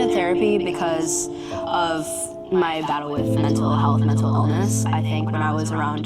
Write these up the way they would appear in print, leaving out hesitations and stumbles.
started therapy because of my battle with mental health, mental illness. I think when I was around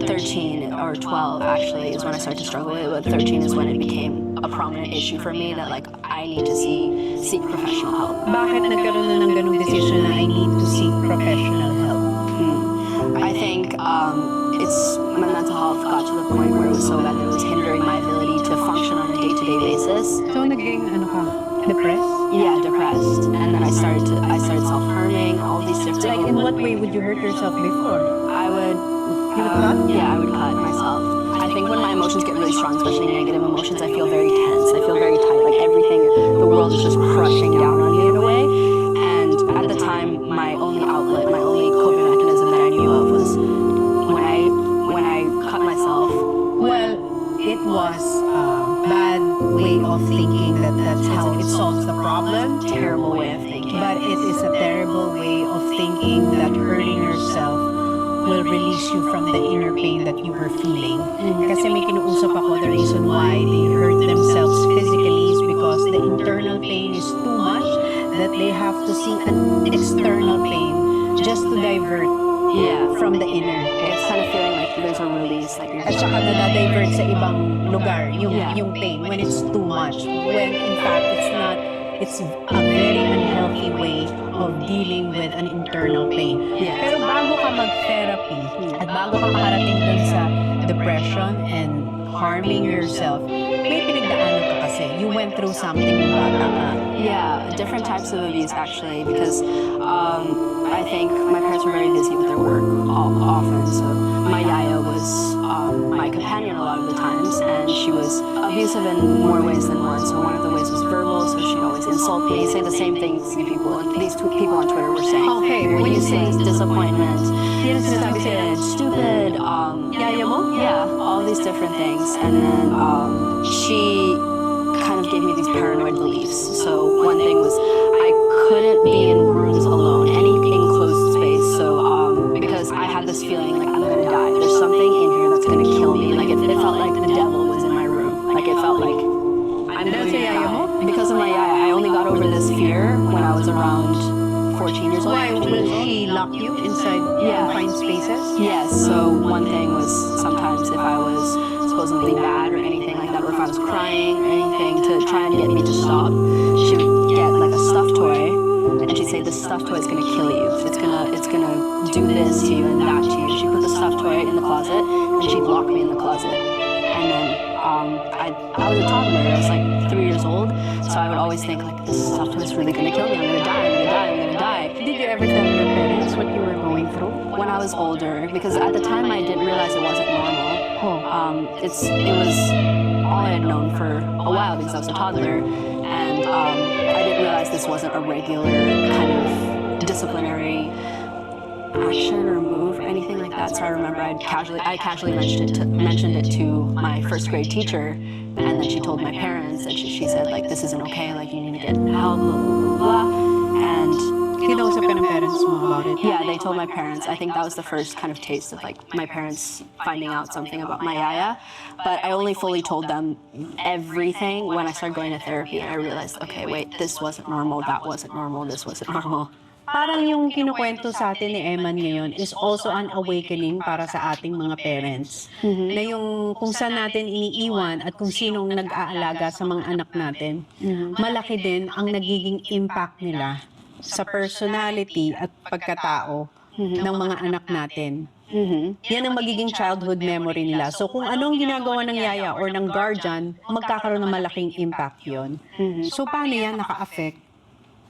13 or 12 actually is when I started to struggle with it, but 13 is when it became a prominent issue for me that like I need to seek professional help. Bakit nagkaroon na ng ganung decision na I need to seek professional help? I think it's my mental health got to the point where it was so bad that it was hindering my ability to function on a day-to-day basis. So naging ano ka, depressed? Yeah, depressed, and then I started self-harming, all these different. Like in what way would you hurt yourself before? I would. You would cut? Yeah, I would cut myself. I think when my emotions get really strong, especially negative emotions, I feel very tense. I feel very tight. Like everything, the world is just crushing down on me in a way. And at the time, my only outlet, my only coping mechanism that I knew of was when I cut myself. Well, it was a bad way of thinking that that's how it solves the problem. Terrible way of thinking. But it is a terrible way of thinking that hurting yourself will release you from the inner pain that you were feeling. Kasi may kinuusap ako, the reason why they hurt themselves physically is because the internal pain is too much that they have to see an external pain just to divert from the inner. It's kind of feeling like there's a release, like you're At saka na-divert sa ibang lugar yung pain when it's too much. When in fact it's not, it's a very unhealthy way of dealing with an internal pain. Yes. Pero bago ka mag-therapy at bago ka makarating dun sa depression and harming yourself, may pinagdaanan ka kasi. You went through something nung bata ka. Yeah, different types of abuse actually, because I think my parents were very busy with their work often, so my Yaya was my companion a lot of the times, and she was abusive in more ways than one. So one of the ways was verbal, so she'd always insult me, say the same things these two people on Twitter were saying. Okay, When you say disappointment, Yan ang sinasabi sa'yo. stupid, Yaya mo? yeah, all these different things. And then she kind of gave me these paranoid beliefs. So one thing was I couldn't be in rooms alone, any enclosed space. So because I had this feeling like I'm gonna die. There's something in here that's gonna kill me. Like it felt like the devil was in my room. Like it felt like I'm Dahil going sa to Yaya mo? die. Because of my Yaya, I only got over this fear when I was around 14 years old. Why will she lock you inside confined spaces? Yes, so one thing was sometimes if I was supposedly bad or anything like that, or if I was crying or anything to try and get me to stop, she would get like a stuffed toy and she'd say, this stuffed toy is gonna kill you. It's gonna do this to you and that to you. She'd put the stuffed toy in the closet and she'd lock me in the closet. And then I was a toddler, I was like 3 years old, so I would always think like, this stuffed toy is really gonna kill me, I'm gonna die, I'm gonna die, I'm gonna die. Did you ever tell your parents what you were going through? When I was older, because at the time I didn't realize it wasn't normal. It was all I had known for a while because I was a toddler, and I didn't realize this wasn't a regular kind of disciplinary action or move or anything like that. So I remember I casually mentioned it to my first grade teacher, and then she told my parents, and she said like, this isn't okay, like you need to get help, blah blah blah blah. And Kinausap ka ng parents mo about it? yeah, they told my parents. I think that was the first kind of taste of like my parents finding out something about my Yaya. But I only fully told them everything when I started going to therapy, and I realized, okay, wait, this wasn't normal, that wasn't normal, this wasn't normal. Parang yung kinukwento sa atin ni Eman ngayon is also an awakening para sa ating mga parents. Na yung kung saan natin iniiwan at kung sinong nag-aalaga sa mga anak natin, malaki din ang nagiging impact nila sa personality at pagkatao ng mga anak natin. Yan ang magiging childhood memory nila. So kung anong ginagawa ng yaya or ng guardian, magkakaroon ng malaking impact yon. So paano yan naka-affect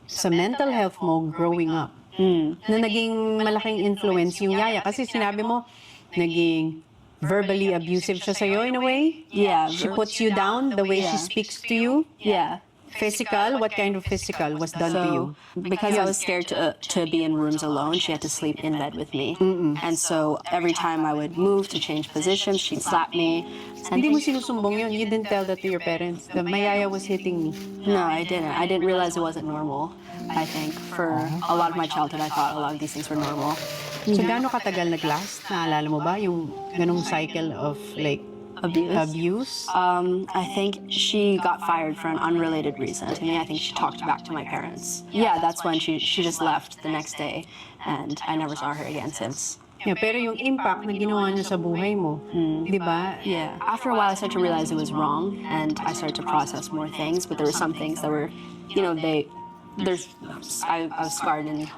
sa mental health mo growing up? Na naging malaking influence yung yaya. Kasi sinabi mo, naging verbally abusive siya sa'yo in a way? Yeah. She puts you down the way she speaks to you? Yeah. Physical? What kind of physical was done to you? Because I was scared to be in rooms alone, she had to sleep in bed with me. And so every time I would move to change positions, she'd slap me. And Hindi mo sinusumbong yun. You didn't tell that to your parents. The my yaya was hitting me. no, I didn't. I didn't realize it wasn't normal. I think for a lot of my childhood, I thought a lot of these things were normal. So gaano katagal nag-last? Naalala mo ba yung ganong cycle of like Abuse? I think she got fired for an unrelated reason to me. I think she talked back to my parents. Yeah, that's when she just left the next day, and I never saw her again since. Yeah, pero yung impact na ginawa niya sa buhay mo, di ba? Yeah. After a while, I started to realize it was wrong, and I started to process more things. But there were some things that were, I was scarred in